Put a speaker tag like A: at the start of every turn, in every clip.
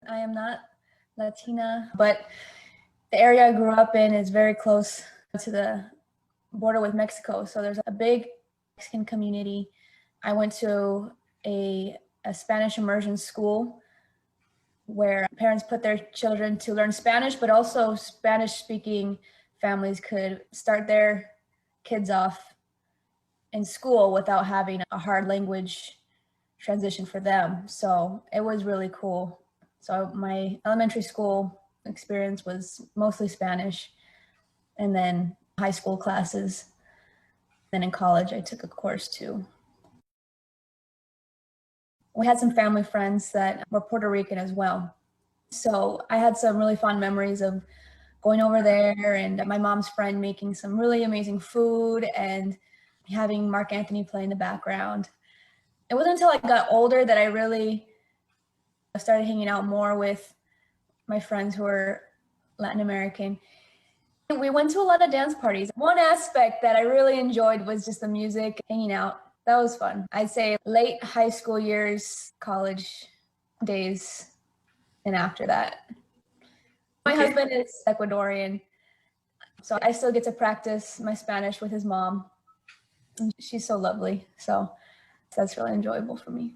A: I am not Latina, but the area I grew up in is very close to the border with Mexico. So there's a big Mexican community. I went to a Spanish immersion school where parents put their children to learn Spanish, but also Spanish-speaking families could start their kids off in school without having a hard language transition for them. So it was really cool. So my elementary school experience was mostly Spanish, and then high school classes. Then in college, I took a course too. We had some family friends that were Puerto Rican as well. So I had some really fond memories of going over there and my mom's friend making some really amazing food and having Mark Anthony play in the background. It wasn't until I got older that I really started hanging out more with my friends who were Latin American. We went to a lot of dance parties. One aspect that I really enjoyed was just the music, hanging out. That was fun. I'd say late high school years, college days, and after that. My husband is Ecuadorian, so I still get to practice my Spanish with his mom. She's so lovely, so that's really enjoyable for me.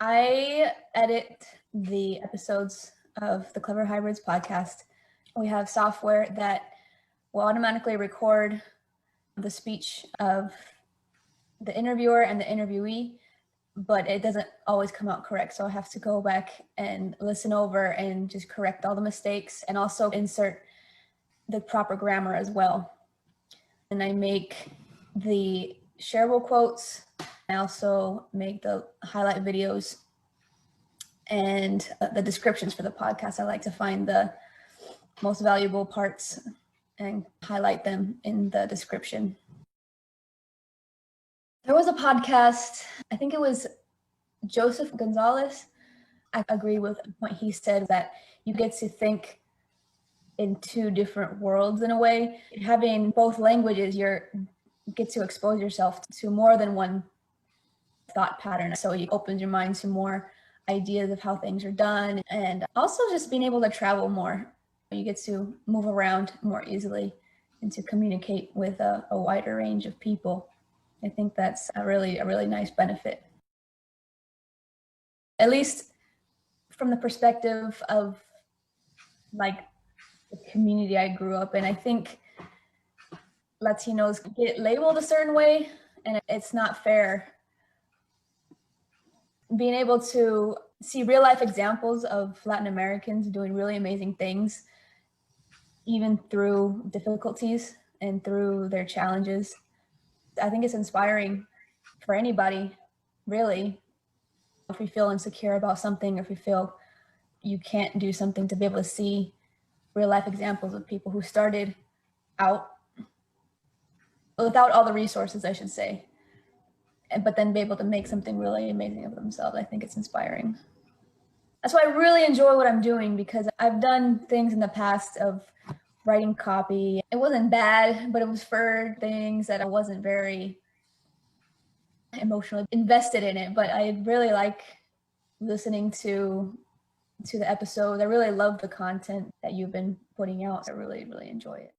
A: I edit the episodes of the Clever Hybrids podcast. We have software that will automatically record the speech of the interviewer and the interviewee, but it doesn't always come out correct. So I have to go back and listen over and just correct all the mistakes and also insert the proper grammar as well. And I make the shareable quotes. I also make the highlight videos and the descriptions for the podcast. I like to find the most valuable parts and highlight them in the description. There was a podcast, I think it was Joseph Gonzalez. I agree with the point he said that you get to think in two different worlds in a way. Having both languages, you get to expose yourself to more than one thought pattern. So it opens your mind to more ideas of how things are done, and also just being able to travel more. You get to move around more easily and to communicate with a wider range of people. I think that's a really nice benefit. At least from the perspective of like the community I grew up in. I think Latinos get labeled a certain way, and it's not fair. Being able to see real life examples of Latin Americans doing really amazing things, even through difficulties and through their challenges, I think it's inspiring for anybody, really. If you feel insecure about something, or if you feel you can't do something, to be able to see real life examples of people who started out without all the resources, I should say, but then be able to make something really amazing of themselves. I think it's inspiring. That's why I really enjoy what I'm doing, because I've done things in the past of writing copy. It wasn't bad, but it was for things that I wasn't very emotionally invested in it. But I really like listening to the episodes. I really love the content that you've been putting out. I really enjoy it.